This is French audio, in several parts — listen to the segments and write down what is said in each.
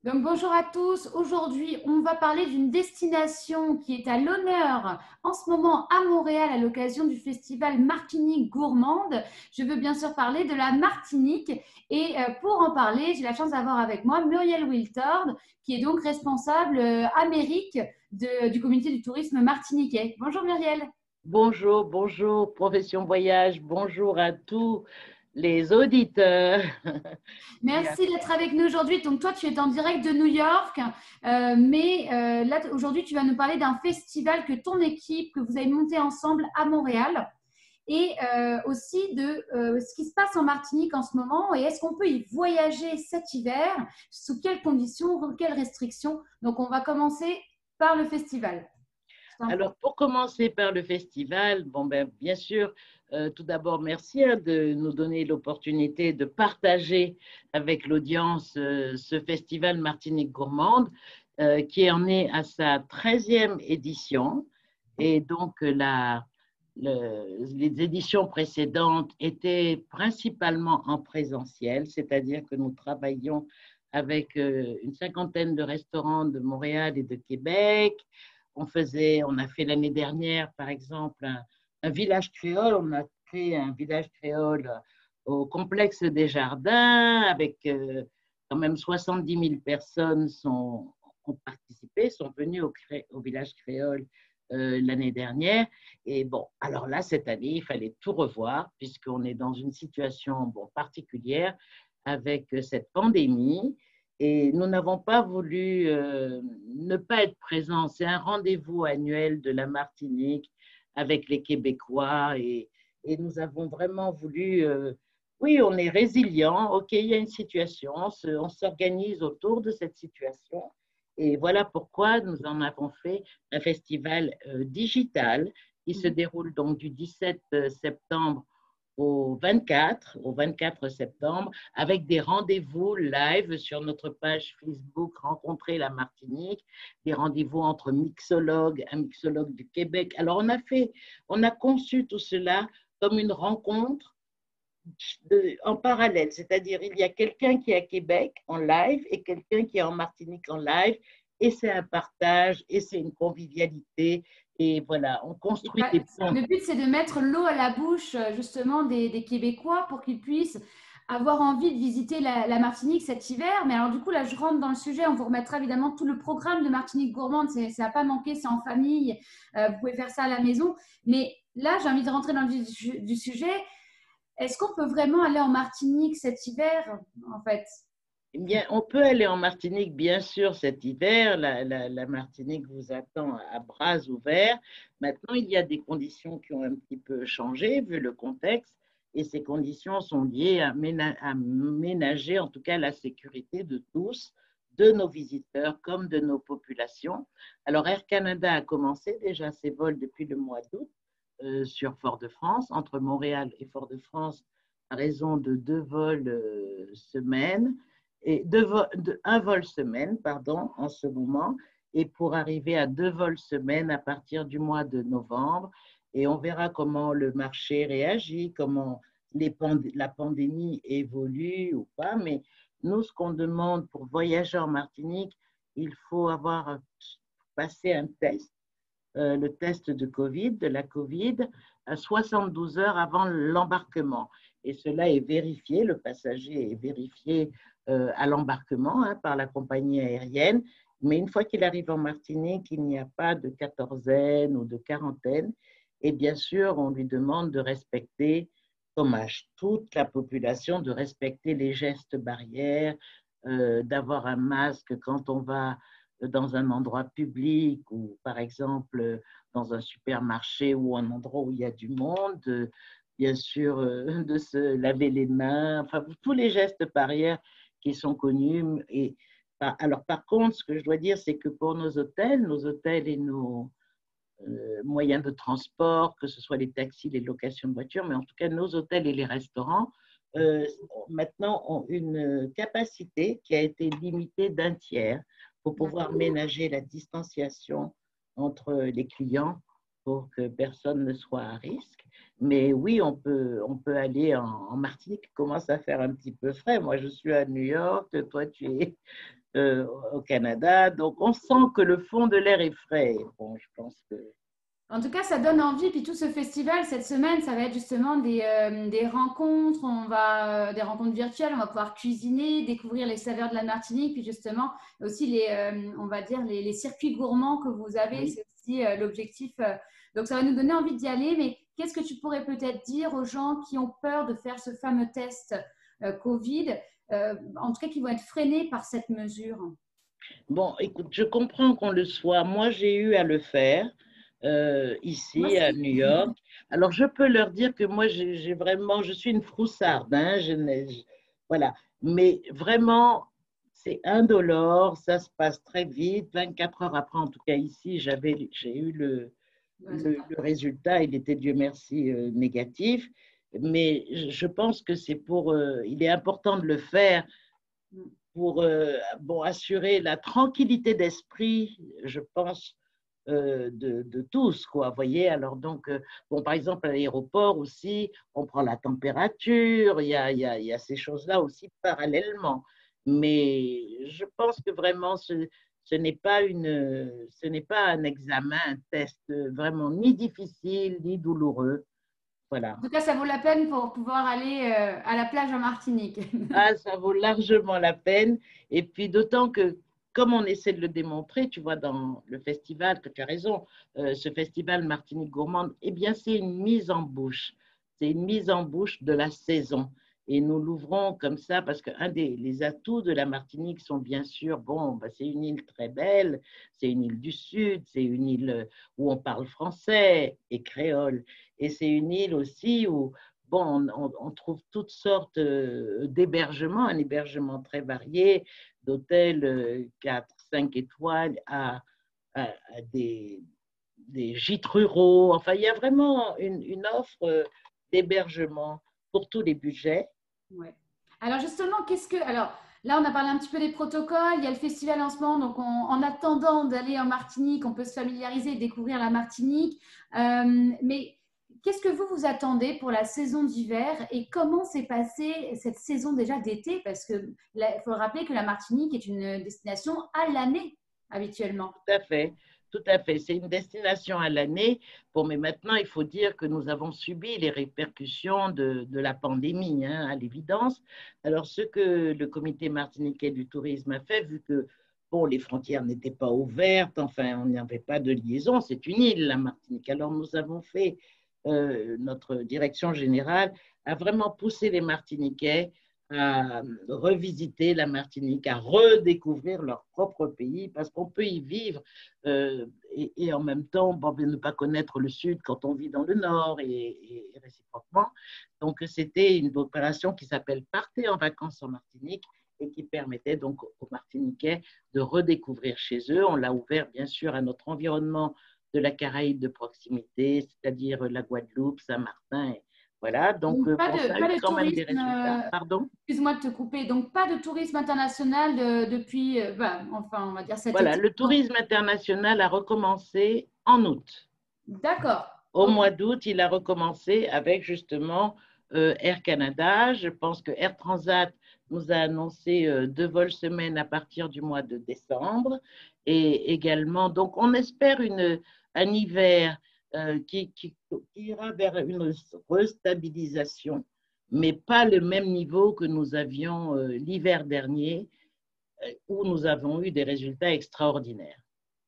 Donc, bonjour à tous. Aujourd'hui, on va parler d'une destination qui est à l'honneur en ce moment à Montréal à l'occasion du festival Martinique Gourmande. Je veux bien sûr parler de la Martinique et pour en parler, j'ai la chance d'avoir avec moi Muriel Wiltord, qui est donc responsable Amérique du comité du tourisme martiniquais. Bonjour Muriel. Bonjour, bonjour, Profession Voyage, bonjour à tous les auditeurs. Et à- Merci d'être avec nous aujourd'hui. Donc, toi, tu es en direct de New York, là, aujourd'hui, tu vas nous parler d'un festival que ton équipe, que vous avez monté ensemble à Montréal et aussi de ce qui se passe en Martinique en ce moment. Et est-ce qu'on peut y voyager cet hiver? Sous quelles conditions? Quelles restrictions? Donc, on va commencer par le festival. Alors, pour commencer par le festival, bon, ben, bien sûr, tout d'abord, merci de nous donner l'opportunité de partager avec l'audience ce festival Martinique Gourmande qui en est à sa 13e édition. Et donc, les éditions précédentes étaient principalement en présentiel, c'est-à-dire que nous travaillions avec une cinquantaine de restaurants de Montréal et de Québec. On a fait l'année dernière, par exemple, un village créole. On a créé un village créole au complexe des Jardins avec quand même 70 000 personnes ont participé, sont venues au village créole l'année dernière. Et bon, alors là, cette année, il fallait tout revoir puisqu'on est dans une situation bon, particulière avec cette pandémie. Et nous n'avons pas voulu ne pas être présents. C'est un rendez-vous annuel de la Martinique avec les Québécois et nous avons vraiment voulu, oui, on est résilient, ok, il y a une situation, on s'organise autour de cette situation. Et voilà pourquoi nous en avons fait un festival digital qui se déroule donc du 17 septembre au 24 septembre, avec des rendez-vous live sur notre page Facebook Rencontrer la Martinique, des rendez-vous entre mixologues, un mixologue du Québec. Alors, on a conçu tout cela comme une rencontre en parallèle, c'est-à-dire il y a quelqu'un qui est à Québec en live et quelqu'un qui est en Martinique en live, et c'est un partage, et c'est une convivialité, et voilà, on construit des ponts. Le but, c'est de mettre l'eau à la bouche justement des Québécois pour qu'ils puissent avoir envie de visiter la Martinique cet hiver. Mais alors du coup, là, je rentre dans le sujet. On vous remettra évidemment tout le programme de Martinique Gourmande. Ça n'a pas manqué, c'est en famille. Vous pouvez faire ça à la maison. Mais là, j'ai envie de rentrer dans le vif du sujet. Est-ce qu'on peut vraiment aller en Martinique cet hiver, en fait? Eh bien, on peut aller en Martinique, bien sûr, cet hiver. La Martinique vous attend à bras ouverts. Maintenant, il y a des conditions qui ont un petit peu changé vu le contexte, et ces conditions sont liées à ménager, en tout cas, la sécurité de tous, de nos visiteurs comme de nos populations. Alors, Air Canada a commencé déjà ses vols depuis le mois d'août sur Fort-de-France, entre Montréal et Fort-de-France, à raison de 2 vols semaine et un vol semaine, pardon, en ce moment, et pour arriver à 2 vols semaine à partir du mois de novembre. Et on verra comment le marché réagit, comment la pandémie évolue ou pas. Mais nous, ce qu'on demande pour voyager en Martinique, il faut avoir passé un test, le test de la COVID, à 72 heures avant l'embarquement. Et cela est vérifié, le passager est vérifié à l'embarquement par la compagnie aérienne. Mais une fois qu'il arrive en Martinique, il n'y a pas de quatorzaine ou de quarantaine. Et bien sûr, on lui demande de respecter, comme à toute la population, de respecter les gestes barrières, d'avoir un masque quand on va dans un endroit public ou par exemple dans un supermarché ou un endroit où il y a du monde, bien sûr de se laver les mains, enfin tous les gestes barrières qui sont connus. Et, alors par contre, ce que je dois dire, c'est que pour nos hôtels et nos moyens de transport, que ce soit les taxis, les locations de voitures, mais en tout cas nos hôtels et les restaurants, euh, maintenant ont une capacité qui a été limitée d'un tiers pour pouvoir ménager la distanciation entre les clients pour que personne ne soit à risque. Mais oui, on peut aller en Martinique, qui commence à faire un petit peu frais. Moi, je suis à New York, toi, tu es au Canada. Donc, on sent que le fond de l'air est frais. Bon, je pense que… En tout cas, ça donne envie. Puis tout ce festival, cette semaine, ça va être justement des rencontres. Des rencontres virtuelles. On va pouvoir cuisiner, découvrir les saveurs de la Martinique. Puis justement, aussi on va dire, les circuits gourmands que vous avez. Oui. C'est aussi l'objectif. Donc, ça va nous donner envie d'y aller. Mais qu'est-ce que tu pourrais peut-être dire aux gens qui ont peur de faire ce fameux test Covid, en tout cas, qui vont être freinés par cette mesure? Bon, écoute, je comprends qu'on le soit. Moi, j'ai eu à le faire Moi ici à aussi. New York. Alors, je peux leur dire que moi, j'ai vraiment, je suis une froussarde, hein, voilà. Mais vraiment, c'est indolore, ça se passe très vite. 24 heures après, en tout cas ici, j'ai eu le résultat. Il était, Dieu merci, négatif. Mais je pense que il est important de le faire pour bon, assurer la tranquillité d'esprit, je pense, de tous, quoi. Vous voyez, alors donc, bon, par exemple, à l'aéroport aussi, on prend la température, il y a ces choses-là aussi parallèlement. Mais je pense que vraiment, ce n'est pas ce n'est pas un examen, un test vraiment ni difficile, ni douloureux. Voilà. En tout cas, ça vaut la peine pour pouvoir aller à la plage en Martinique. Ah, ça vaut largement la peine. Et puis d'autant que, comme on essaie de le démontrer, tu vois, dans le festival, que tu as raison, ce festival Martinique Gourmande, eh bien, c'est une mise en bouche. C'est une mise en bouche de la saison. Et nous l'ouvrons comme ça parce qu'un des les atouts de la Martinique sont bien sûr, bon, bah, c'est une île très belle, c'est une île du Sud, c'est une île où on parle français et créole. Et c'est une île aussi où bon, on trouve toutes sortes d'hébergements, un hébergement très varié, d'hôtels 4, 5 étoiles à des gîtes ruraux. Enfin, il y a vraiment une offre d'hébergement pour tous les budgets. Ouais. Alors justement, Alors là, on a parlé un petit peu des protocoles. Il y a le festival en ce moment. Donc, en attendant d'aller en Martinique, on peut se familiariser et découvrir la Martinique. Mais qu'est-ce que vous attendez pour la saison d'hiver et comment s'est passée cette saison déjà d'été? Parce qu'il faut rappeler que la Martinique est une destination à l'année habituellement. Tout à fait, tout à fait. C'est une destination à l'année. Bon, mais maintenant, il faut dire que nous avons subi les répercussions de la pandémie, hein, à l'évidence. Alors, ce que le comité martiniquais du tourisme a fait, vu que bon, les frontières n'étaient pas ouvertes, enfin, on n'y avait pas de liaison, c'est une île, la Martinique. Alors, nous avons fait, notre direction générale a vraiment poussé les Martiniquais à revisiter la Martinique, à redécouvrir leur propre pays, parce qu'on peut y vivre et en même temps bon, ne pas connaître le Sud quand on vit dans le Nord et réciproquement. Donc, c'était une opération qui s'appelle Partez en vacances en Martinique et qui permettait donc aux Martiniquais de redécouvrir chez eux. On l'a ouvert bien sûr à notre environnement de la Caraïbe de proximité, c'est-à-dire la Guadeloupe, Saint-Martin. Voilà, donc Donc, bon, ça a eu pas de quand même des tourisme, résultats. Pardon? excuse-moi de te couper, donc pas de tourisme international depuis, enfin, on va dire cet Voilà, été. le tourisme international a recommencé en août. D'accord, Au ok. mois d'août, il a recommencé avec justement Air Canada. Je pense que Air Transat nous a annoncé 2 vols semaine à partir du mois de décembre. Et également, donc on espère un hiver qui ira vers une restabilisation, mais pas le même niveau que nous avions l'hiver dernier, où nous avons eu des résultats extraordinaires.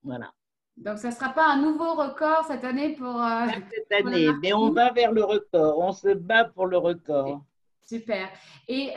Voilà. Donc, ça ne sera pas un nouveau record cette année Pas cette pour la année, mais on Martinique. va vers le record. On se bat pour le record. Super. Et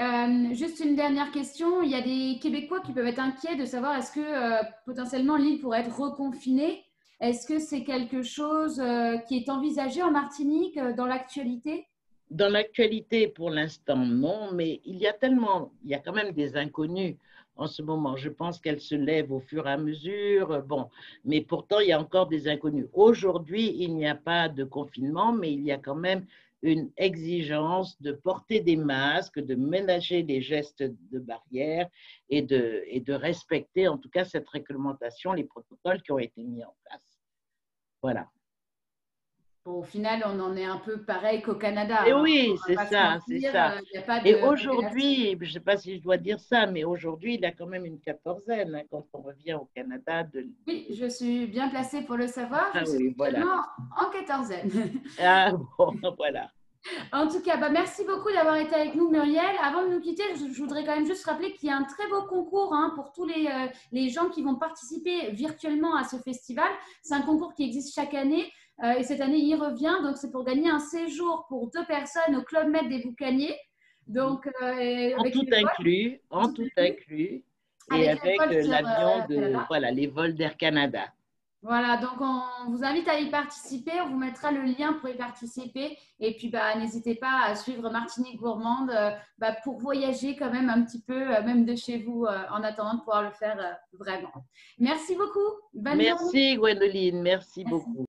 juste une dernière question, il y a des Québécois qui peuvent être inquiets de savoir est-ce que potentiellement l'île pourrait être reconfinée. Est-ce que c'est quelque chose qui est envisagé en Martinique dans l'actualité? Dans l'actualité, pour l'instant, non, mais il y a quand même des inconnus en ce moment. Je pense qu'elles se lèvent au fur et à mesure. Bon, mais pourtant, il y a encore des inconnus. Aujourd'hui, il n'y a pas de confinement, mais il y a quand même une exigence de porter des masques, de ménager les gestes de barrière et de respecter en tout cas cette réglementation, les protocoles qui ont été mis en place. Voilà. Bon, au final, on en est un peu pareil qu'au Canada. Et Hein. oui, On c'est va pas se ça, c'est mentir, ça. il n'y a pas de Et révélation. aujourd'hui, je ne sais pas si je dois dire ça, mais aujourd'hui, il a quand même une quatorzaine hein, quand on revient au Canada. Oui, je suis bien placée pour le savoir. Je Ah suis oui, voilà. actuellement en quatorzaine. Ah bon, voilà. En tout cas, bah, merci beaucoup d'avoir été avec nous, Muriel. Avant de nous quitter, je voudrais quand même juste rappeler qu'il y a un très beau concours hein, pour tous les gens qui vont participer virtuellement à ce festival. C'est un concours qui existe chaque année et cette année, il revient. Donc, c'est pour gagner un séjour pour 2 personnes au Club Med des Boucaniers. Donc, En avec tout les vols, inclus, en tout tout inclus, inclus, et avec les avec vols sur l'avion de, Canada. voilà, les vols d'Air Canada. Voilà, donc on vous invite à y participer. On vous mettra le lien pour y participer. Et puis, bah, n'hésitez pas à suivre Martinique Gourmande bah, pour voyager quand même un petit peu, même de chez vous, en attendant de pouvoir le faire vraiment. Merci beaucoup. Bonne journée. Merci, Gwendoline, merci Merci. beaucoup.